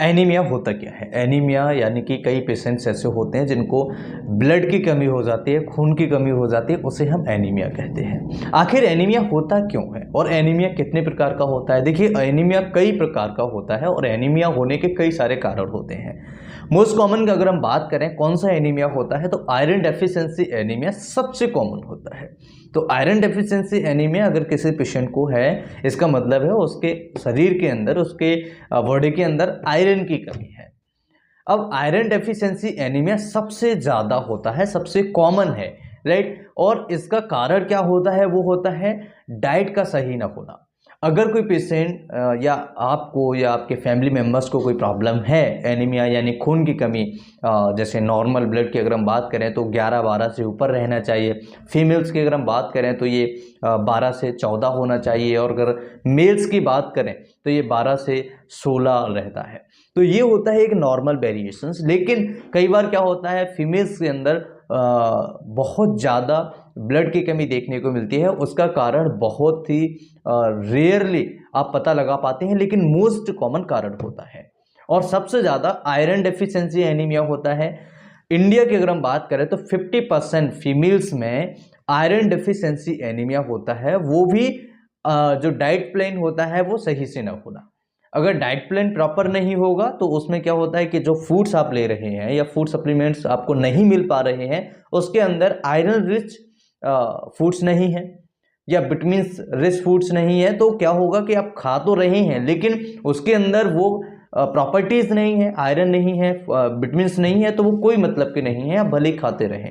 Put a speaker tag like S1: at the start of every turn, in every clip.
S1: Anaemia होता क्या है? एनीमिया यानी कि कई पेशेंट्स ऐसे होते हैं जिनको ब्लड की कमी हो जाती है, खून की कमी हो जाती है, उसे हम एनीमिया कहते हैं। आखिर एनीमिया होता क्यों है और एनीमिया कितने प्रकार का होता है? देखिए, एनीमिया कई प्रकार का होता है और एनीमिया होने के कई सारे कारण होते हैं। मोस्ट कॉमन का अगर हम बात करें कौन सा एनीमिया होता है, तो आयरन डेफिशिएंसी एनीमिया सबसे कॉमन होता है। तो आयरन डेफिशिएंसी एनीमिया अगर किसी पेशेंट को है, इसका मतलब है उसके शरीर के अंदर, उसके बॉडी के अंदर आयरन की कमी है। अब आयरन डेफिशिएंसी एनीमिया सबसे ज़्यादा होता है, सबसे कॉमन है, राइट। और इसका कारण क्या होता है? वो होता है डाइट का सही ना होना। अगर कोई पेशेंट या आपको या आपके फैमिली मेम्बर्स को कोई प्रॉब्लम है, एनीमिया यानी खून की कमी, जैसे नॉर्मल ब्लड की अगर हम बात करें तो 11-12 से ऊपर रहना चाहिए। फीमेल्स की अगर हम बात करें तो ये 12 से 14 होना चाहिए, और अगर मेल्स की बात करें तो ये 12 से 16 रहता है। तो ये होता है एक नॉर्मल वेरिएशंस। लेकिन कई बार क्या होता है, फीमेल्स के अंदर बहुत ज़्यादा ब्लड की कमी देखने को मिलती है। उसका कारण बहुत ही रेयरली आप पता लगा पाते हैं, लेकिन मोस्ट कॉमन कारण होता है। और सबसे ज़्यादा आयरन डेफिशिएंसी एनीमिया होता है। इंडिया की अगर हम बात करें तो 50% फीमेल्स में आयरन डेफिशिएंसी एनीमिया होता है, वो भी जो डाइट प्लान होता है वो सही से ना होना। अगर डाइट प्लान प्रॉपर नहीं होगा तो उसमें क्या होता है कि जो फूड्स आप ले रहे हैं या फूड सप्लीमेंट्स आपको नहीं मिल पा रहे हैं, उसके अंदर आयरन रिच फूड्स नहीं है या विटामिन्स रिच फूड्स नहीं है, तो क्या होगा कि आप खा तो रहे हैं लेकिन उसके अंदर वो प्रॉपर्टीज नहीं है, आयरन नहीं है, विटामिन्स नहीं है, तो वो कोई मतलब के नहीं है, आप भले ही खाते रहें,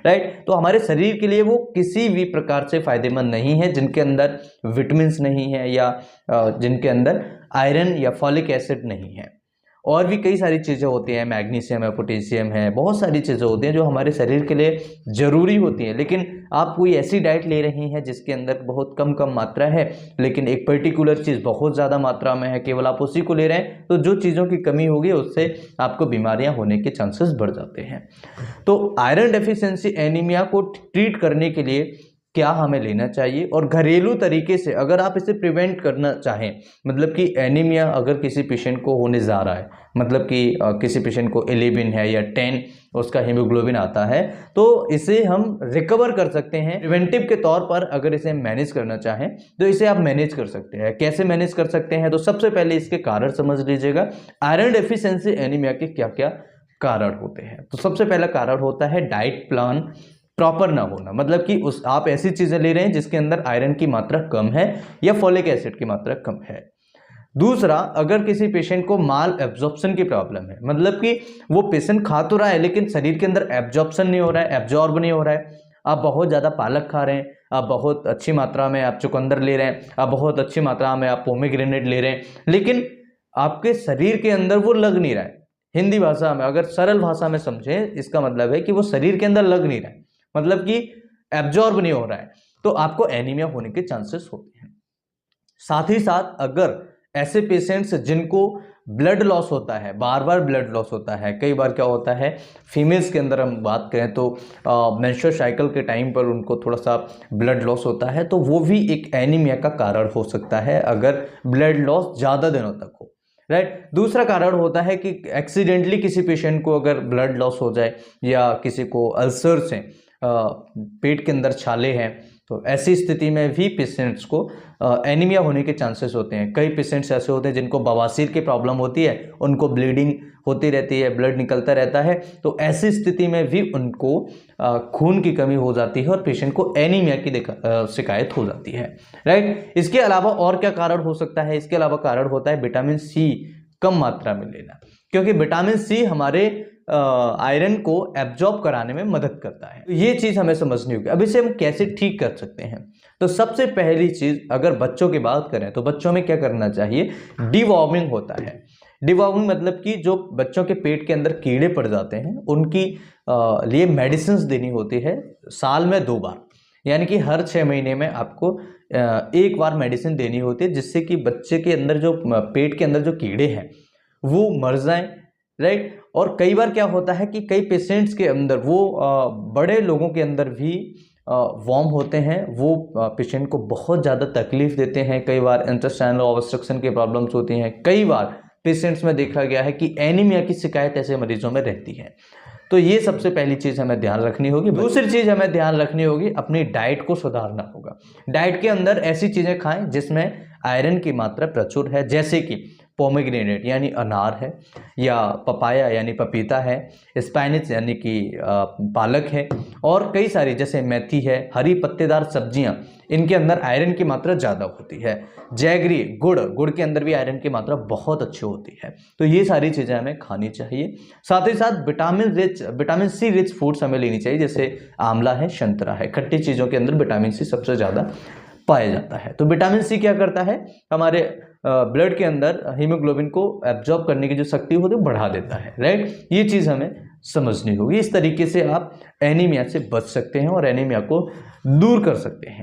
S1: राइट। तो हमारे शरीर के लिए वो किसी भी प्रकार से फायदेमंद नहीं है जिनके अंदर विटामिन्स नहीं है या जिनके अंदर आयरन या फॉलिक एसिड नहीं है। और भी कई सारी चीज़ें होती हैं, मैग्नीशियम है, पोटेशियम है, बहुत सारी चीज़ें होती हैं जो हमारे शरीर के लिए ज़रूरी होती हैं। लेकिन आप कोई ऐसी डाइट ले रहे हैं जिसके अंदर बहुत कम कम मात्रा है, लेकिन एक पर्टिकुलर चीज़ बहुत ज़्यादा मात्रा में है, केवल आप उसी को ले रहे हैं, तो जो चीज़ों की कमी होगी उससे आपको बीमारियां होने के चांसेस बढ़ जाते हैं। तो आयरन डेफिशिएंसी एनीमिया को ट्रीट करने के लिए क्या हमें लेना चाहिए, और घरेलू तरीके से अगर आप इसे प्रिवेंट करना चाहें, मतलब कि एनीमिया अगर किसी पेशेंट को होने जा रहा है, मतलब कि किसी पेशेंट को 11 है या 10 उसका हीमोग्लोबिन आता है, तो इसे हम रिकवर कर सकते हैं। प्रिवेंटिव के तौर पर अगर इसे मैनेज करना चाहें तो इसे आप मैनेज कर सकते हैं। कैसे मैनेज कर सकते हैं? तो सबसे पहले इसके कारण समझ लीजिएगा। आयरन डेफिशिएंसी एनीमिया के क्या क्या कारण होते हैं। तो सबसे पहला कारण होता है डाइट प्लान प्रॉपर ना होना, मतलब कि उस आप ऐसी चीजें ले रहे हैं जिसके अंदर आयरन की मात्रा कम है या फॉलिक एसिड की मात्रा कम है। दूसरा, अगर किसी पेशेंट को माल एब्जॉर्प्शन की प्रॉब्लम है, मतलब कि वो पेशेंट खा तो रहा है लेकिन शरीर के अंदर एब्जॉर्प्शन नहीं हो रहा है, एब्जॉर्ब नहीं हो रहा है। आप बहुत ज़्यादा पालक खा रहे हैं, आप बहुत अच्छी मात्रा में आप चुकंदर ले रहे हैं, आप बहुत अच्छी मात्रा में आप पोमेग्रेनेट ले रहे हैं, लेकिन आपके शरीर के अंदर वो लग नहीं रहा है। हिंदी भाषा में अगर सरल भाषा में समझें, इसका मतलब है कि वो शरीर के अंदर लग नहीं रहा है, मतलब कि एब्जॉर्ब नहीं हो रहा है, तो आपको एनीमिया होने के चांसेस होते हैं। साथ ही साथ अगर ऐसे पेशेंट्स जिनको ब्लड लॉस होता है, बार बार ब्लड लॉस होता है, कई बार क्या होता है फीमेल्स के अंदर हम बात करें तो मेंस्ट्रुअल साइकिल के टाइम पर उनको थोड़ा सा ब्लड लॉस होता है, तो वो भी एक एनीमिया का कारण हो सकता है अगर ब्लड लॉस ज़्यादा दिनों तक हो, राइट। दूसरा कारण होता है कि एक्सीडेंटली किसी पेशेंट को अगर ब्लड लॉस हो जाए या किसी को अल्सर्स हैं, पेट के अंदर छाले हैं, तो ऐसी स्थिति में भी पेशेंट्स को एनीमिया होने के चांसेस होते हैं। कई पेशेंट्स ऐसे होते हैं जिनको बवासीर की प्रॉब्लम होती है, उनको ब्लीडिंग होती रहती है, ब्लड निकलता रहता है, तो ऐसी स्थिति में भी उनको खून की कमी हो जाती है और पेशेंट को एनीमिया की शिकायत हो जाती है, राइट। इसके अलावा और क्या कारण हो सकता है? इसके अलावा कारण होता है विटामिन सी कम मात्रा में लेना, क्योंकि विटामिन सी हमारे आयरन को एब्जॉर्ब कराने में मदद करता है। तो ये चीज हमें समझनी होगी। अब इसे हम कैसे ठीक कर सकते हैं? तो सबसे पहली चीज, अगर बच्चों की बात करें तो बच्चों में क्या करना चाहिए? डिवॉर्मिंग होता है। डिवॉर्मिंग मतलब कि जो बच्चों के पेट के अंदर कीड़े पड़ जाते हैं उनकी लिए मेडिसिन देनी होती है साल में 2 बार, यानी कि हर 6 महीने में आपको एक बार मेडिसिन देनी होती है, जिससे कि बच्चे के अंदर जो पेट के अंदर जो कीड़े हैं वो मर जाएं, राइट। और कई बार क्या होता है कि कई पेशेंट्स के अंदर वो बड़े लोगों के अंदर भी वॉर्म होते हैं, वो पेशेंट को बहुत ज़्यादा तकलीफ देते हैं। कई बार इंटेस्टाइनल ऑब्स्ट्रक्शन की प्रॉब्लम्स होती हैं, कई बार पेशेंट्स में देखा गया है कि एनीमिया की शिकायत ऐसे मरीजों में रहती है। तो ये सबसे पहली चीज़ हमें ध्यान रखनी होगी। दूसरी चीज़ हमें ध्यान रखनी होगी, अपनी डाइट को सुधारना होगा। डाइट के अंदर ऐसी चीज़ें खाएं जिसमें आयरन की मात्रा प्रचुर है, जैसे कि पोमेग्रेनेट यानी अनार है, या पपाया यानी पपीता है, स्पाइनच यानी कि पालक है, और कई सारी जैसे मेथी है, हरी पत्तेदार सब्जियां, इनके अंदर आयरन की मात्रा ज़्यादा होती है। जैगरी, गुड़ के अंदर भी आयरन की मात्रा बहुत अच्छी होती है। तो ये सारी चीज़ें हमें खानी चाहिए। साथ ही साथ विटामिन सी रिच फूड्स हमें लेनी चाहिए, जैसे आंवला है, संतरा है। खट्टी चीज़ों के अंदर विटामिन सी सबसे ज़्यादा पाया जाता है। तो विटामिन सी क्या करता है, हमारे ब्लड के अंदर हीमोग्लोबिन को एब्जॉर्ब करने की जो शक्ति होती है वो बढ़ा देता है, राइट। ये चीज़ हमें समझनी होगी। इस तरीके से आप एनीमिया से बच सकते हैं और एनीमिया को दूर कर सकते हैं।